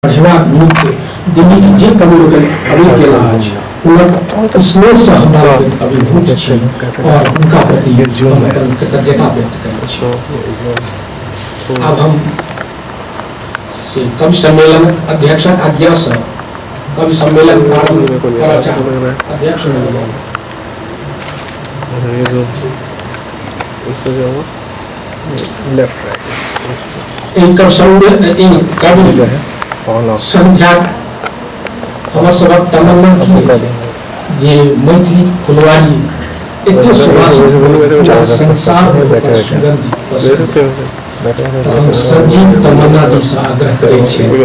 बढ़ेबाक नृत्य दिल्ली के जे कवि लोग अभी केला अछि उनक स्नेह से हमरा अभिभूत छी और उनका प्रति हम अपन कृतज्ञता व्यक्त करै छी। अब हम से कवि सम्मेलन अध्यक्षक आज्ञा से कवि सम्मेलन प्रारंभ करना चाहते अध्यक्ष कवि संध्या हमर सबक तमन्ना की जे मैथिली फुलवारी एते सुभाषित संसार में सुगंध तो हम संजीव तमन्ना जी से आग्रह करे छियै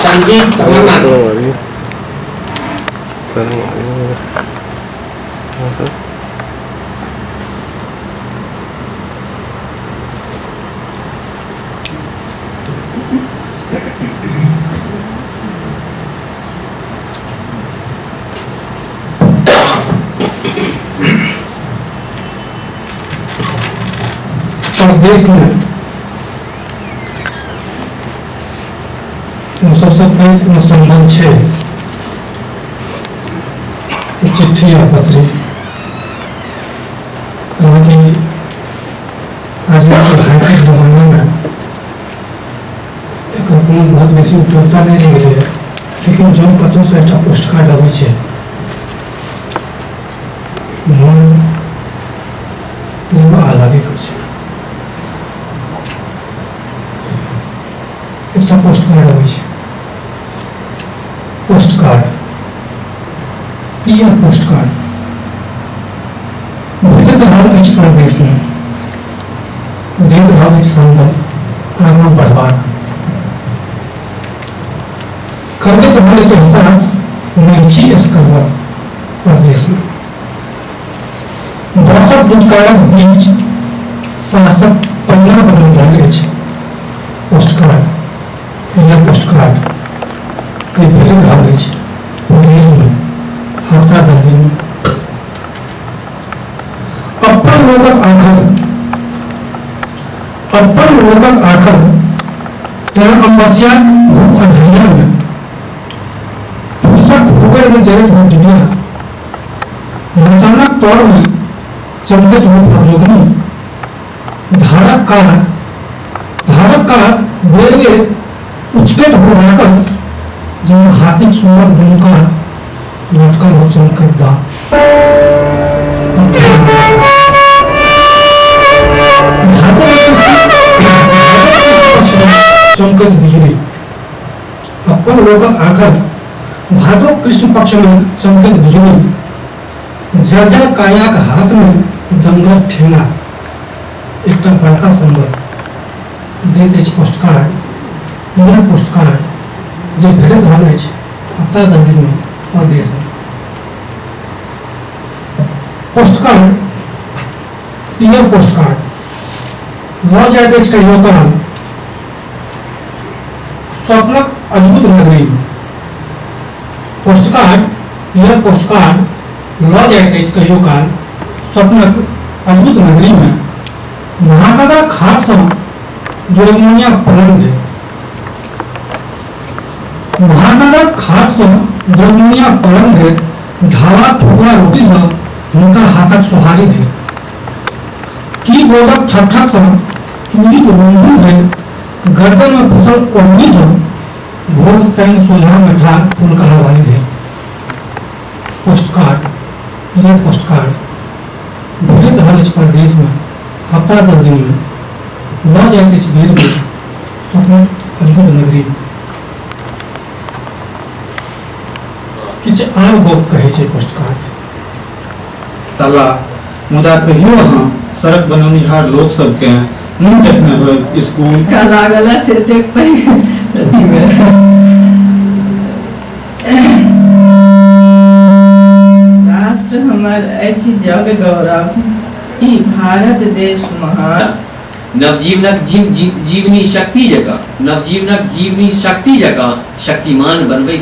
संजीव तमन्ना देश में सबसे पैघ संबंध है चिट्ठी या पत्री हालांकि आज पढ़ाई के जमाने में एक बहुत बेसी उपयोगिता नहीं रह गई है, लेकिन जो कतौ से एक पोस्ट कार्ड आबै छै मन आह्लादित हो छै। एक पोस्ट कार्ड आबै छै, post card PM post card भेटैत रहल अछि प्रदेश में दैत रहल अछि संबंध आगाँ बढ़बाक करबैत रहल अछि एहसास नहि छी करबा प्रदेश में वर्षक भूतकालक बीच शासक पन्ना बनल रहल अछि। पोस्ट कार्ड यह पोस्ट कार्ड के भेटैत रहल अछि प्रदेश में हफ्ता 10 दिन में अपन लोकक आखर तें अमावस्या धूप अंधेरिया में पुरुषक भूगोल में जड़ित हो दुनिया अचानक तौर में चमकत हो प्रजोगनी धारक का बेगे उचकेत हो राकस जिनमें हाथी सुंदर दुनका लटकन हो चमकत दा चमकत बिजली अपन लोकक आखर भादो कृष्ण पक्ष में चमकत बिजली जर्जर कायाक हाथ में दंगर ठेंगा एक बड़का संबल दैत अछि पोस्ट कार्ड यह पोस्ट कार्ड जे भेटैत रहल अछि हफ्ता 10 दिन में प्रदेश में पोस्ट कार्ड यह पोस्ट कार्ड लऽ जाइत अछि कहियो काल स्वप्नक अद्भुत नगरी में। पोस्ट कार्ड यह पोस्ट कार्ड लऽ जाइत अछि कहियो काल स्वप्नक अद्भुत नगरी में महानगर खाट से दुर्गमनिया पलंग है महानगर खाट से दुर्गमनिया पलंग है ढाला ठोकला रोटी से हुनकर हाथक सुहारी है की बोर्डक ठक से चूड़ी के बंधु है गर्दन में फसल ओढ़नी से भोग तैन सोझा में ठार फूल का हवाली है। पोस्ट कार्ड यह पोस्ट कार्ड भेटैत रहल अछि प्रदेश में हफ्ता 10 दिन में लऽ जाइत अछि बेर बेर स्वप्न अद्भुत नगरी में। किछु आर गप कहै छै पोस्ट कार्ड ताला मुदा कहियो अहाँ सड़क बनौनिहार लोक सबके नहीं देखने हो स्कूल का लागल से देख पाई अथी में राष्ट्र हमर अछि जग गौरव ई भारत देश महान नवजीवनक जीवनी शक्ति जकाँ शक्तिमान बनबै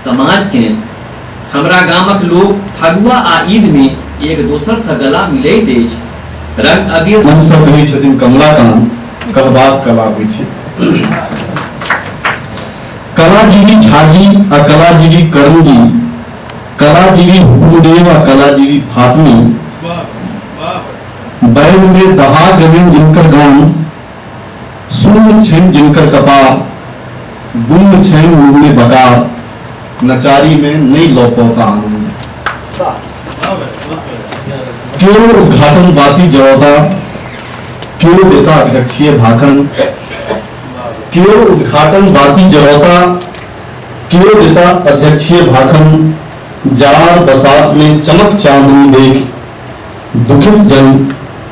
समाज के हमरा गामक लोग फगुआ आ ईद में एक दोसर से गला मिलैत अछि रंग अबीर हम सब कहै छथिन कमला कान कहबाक कला होइ छै। कलाजीवी झाजी आ कलाजीवी करंगी, कलाजीवी हुकुमदेव आ कलाजीवी फातमी, बैल में दहा गगन जिनकर गान, सुन छेन जिनकर कपार, गुम छेन मुंह में बकार, नचारी में नहीं लौपौता आनंद। क्यों उद्घाटन बाती जवादा, क्यों देता अध्यक्षीय भाषण, क्यों उद्घाटन बाती जवादा, क्यों देता अध्यक्षीय भाषण, जार बसात में चमक चांदनी देख, दुखित जन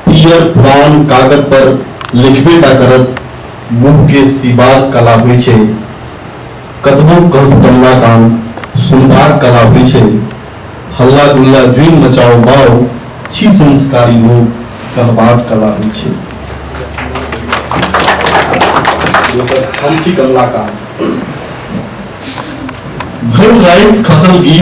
पियर पुराण कागज पर लिखबेटा करत मुंह के सीबाद कला हुई छे, कतबो कहत कमला काम सुनबाग कला हुई छे, हल्ला गुल्ला जुइन मचाओ बाओ छी संस्कारी लोग कहबाग कला हुई छे। हम छी कमला काम भर रात खसल गीत